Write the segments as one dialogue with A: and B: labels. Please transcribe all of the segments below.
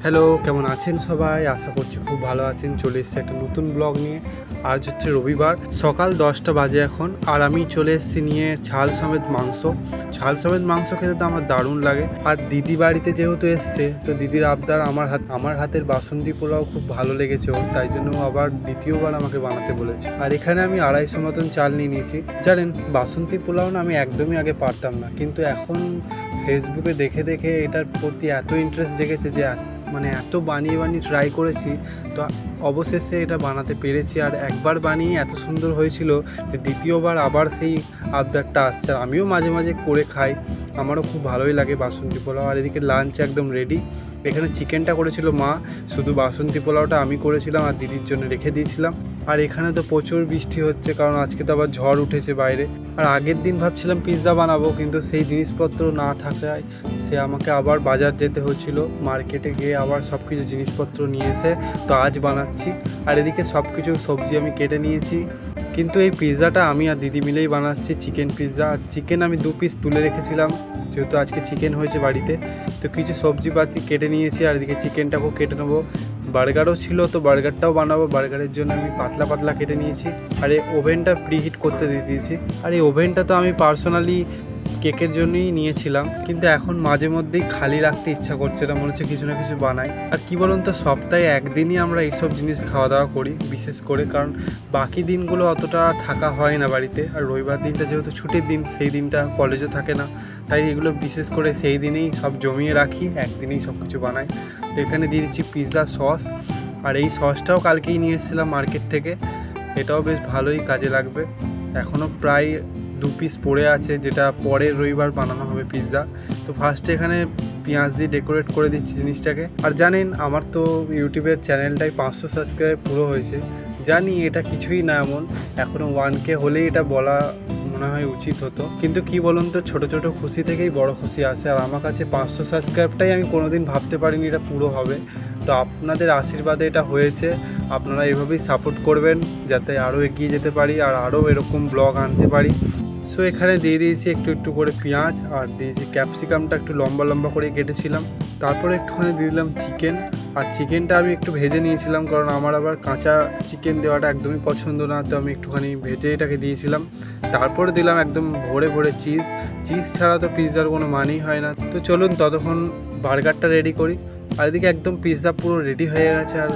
A: Hello, কেমন আছেন সবাই? আশা করছি খুব ভালো আছেন। চলে এসেছি একটা নতুন ব্লগ নিয়ে। আজ হচ্ছে রবিবার, সকাল 10টা বাজে এখন। আর আমি চলে এসেছি নিয়ে ঝাল সমেত মাংস। ঝাল সমেত মাংস খেতে তো আমার দারুণ লাগে। আর দিদি বাড়িতে যেহেতু এসছে, তো দিদির আবদার আমার হাতের বাসন্তী পোলাও খুব ভালো লেগেছে ওর, তাই জন্য আবার দ্বিতীয়বার আমাকে বানাতে বলেছে। আর এখানে আমি 250 মতন চাল নিয়ে নিয়েছি। জানেন, বাসন্তী পোলাও না আমি একদমই আগে পারতাম না, কিন্তু এখন ফেসবুকে দেখে দেখে এটার প্রতি এত ইন্টারেস্ট জেগেছে যে এত বানিয়ে ট্রাই করেছি, তো অবশেষে এটা বানাতে পেরেছি। আর একবার বানিয়ে এত সুন্দর হয়েছিল যে দ্বিতীয়বার আবার সেই আবদারটা আসছে। আর আমিও মাঝে মাঝে করে খাই, আমারও খুব ভালোই লাগে বাসন্তী পোলাও। আর এদিকে লাঞ্চ একদম রেডি। এখানে চিকেনটা করেছিল মা, শুধু বাসন্তী পোলাওটা আমি করেছিলাম আর দিদির জন্য রেখে দিয়েছিলাম। আর এখানে তো প্রচুর বৃষ্টি হচ্ছে, কারণ আজকে তো আবার ঝড় উঠেছে বাইরে। আর আগের দিন ভাবছিলাম পিৎজা বানাবো, কিন্তু সেই জিনিসপত্র না থাকায় সে আমাকে আবার বাজার যেতে হচ্ছিল, মার্কেটে গিয়ে আবার সব কিছু জিনিসপত্র নিয়ে এসে তো আজ বানাচ্ছি। আর এদিকে সব কিছু সবজি আমি কেটে নিয়েছি, কিন্তু এই পিৎজাটা আমি আর দিদি মিলেই বানাচ্ছি। Chicken pizza. আর চিকেন আমি 2 পিস তুলে রেখেছিলাম, যেহেতু আজকে চিকেন হয়েছে বাড়িতে। তো কিছু সবজিপাতি কেটে নিয়েছি, আর এদিকে চিকেনটাকেও কেটে নেবো। বার্গারও ছিল, তো বার্গারটাও বানাবো। বার্গারের জন্য আমি পাতলা পাতলা কেটে নিয়েছি। আর এই ওভেনটা প্রিহিট করতে দিয়ে দিয়েছি। আর এই ওভেনটা তো আমি পার্সোনালি কেকের জন্যই নিয়েছিলাম, কিন্তু এখন মাঝে মধ্যেই খালি রাখতে ইচ্ছা করছে না, মনে হচ্ছে কিছু না কিছু বানাই। আর কি বলুন তো, সপ্তাহে একদিনই আমরা এইসব জিনিস খাওয়া দাওয়া করি বিশেষ করে, কারণ বাকি দিনগুলো অতটা থাকা হয় না বাড়িতে। আর রবিবার দিনটা যেহেতু ছুটির দিন, সেই দিনটা কলেজও থাকে না, তাই এগুলো বিশেষ করে সেই দিনেই সব জমিয়ে রাখি, একদিনেই সব কিছু বানাই। তো এখানে দিয়ে দিচ্ছি পিৎজা সস। আর এই সসটাও কালকেই নিয়ে এসেছিলাম মার্কেট থেকে, এটাও বেশ ভালোই কাজে লাগবে। এখনও প্রায় 2 পিস পড়ে আছে, যেটা পরের রবিবার বানানো হবে পিৎজা। তো ফার্স্টে এখানে পেঁয়াজ দিয়ে ডেকোরেট করে দিচ্ছি জিনিসটাকে। আর জানেন, আমার তো ইউটিউবের চ্যানেলটাই 500 সাবস্ক্রাইব পুরো হয়েছে। জানি এটা কিছুই না, এমন এখনও 1K হলেই এটা বলা মনে হয় উচিত হতো, কিন্তু কি বলুন তো, ছোটো ছোটো খুশি থেকেই বড় খুশি আসে। আর আমার কাছে 500 সাবস্ক্রাইবটাই আমি কোনোদিন ভাবতে পারিনি এটা পুরো হবে। তো আপনাদের আশীর্বাদে এটা হয়েছে। আপনারা এভাবেই সাপোর্ট করবেন, যাতে আরও এগিয়ে যেতে পারি আর আরও এরকম ব্লগ আনতে পারি। সো এখানে দিয়ে দিয়েছি একটু একটু করে পেঁয়াজ, আর দিয়েছি ক্যাপসিকামটা একটু লম্বা লম্বা করে কেটেছিলাম। তারপরে একটুখানি দিয়ে দিলাম চিকেন। আর চিকেনটা আমি একটু ভেজে নিয়েছিলাম, কারণ আমার আবার কাঁচা চিকেন দেওয়াটা একদমই পছন্দ না, তো আমি একটুখানি ভেজে এটাকে দিয়েছিলাম। তারপরে দিলাম একদম ভরে ভরে চিজ ছাড়া তো পিৎজার কোনো মানেই হয় না। তো চলুন ততক্ষণ বার্গারটা রেডি করি। আর এদিকে একদম পিৎজা পুরো রেডি হয়ে গেছে, আর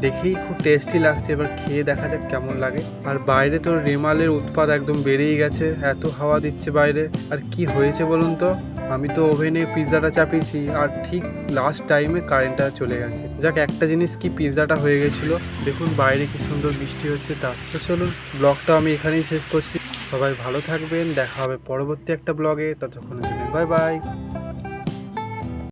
A: দেখেই খুব টেস্টি লাগছে। এবার খেয়ে দেখা যাক কেমন লাগে। আর বাইরে তো রেমালের উৎপাত একদম বেড়েই গেছে, এত হাওয়া দিচ্ছে বাইরে। আর কি হয়েছে বলুন তো, আমি তো ওভেনে পিৎজাটা চাপিয়েছি, আর ঠিক লাস্ট টাইমে কারেন্টটা চলে গেছে। যাক, একটা জিনিস কি, পিৎজাটা হয়ে গেছিলো। দেখুন বাইরে কি সুন্দর বৃষ্টি হচ্ছে। তো চলুন, ব্লগটা আমি এখানেই শেষ করছি। সবাই ভালো থাকবেন, দেখা হবে পরবর্তী একটা ব্লগে। ততক্ষণের জন্য বাই বাই।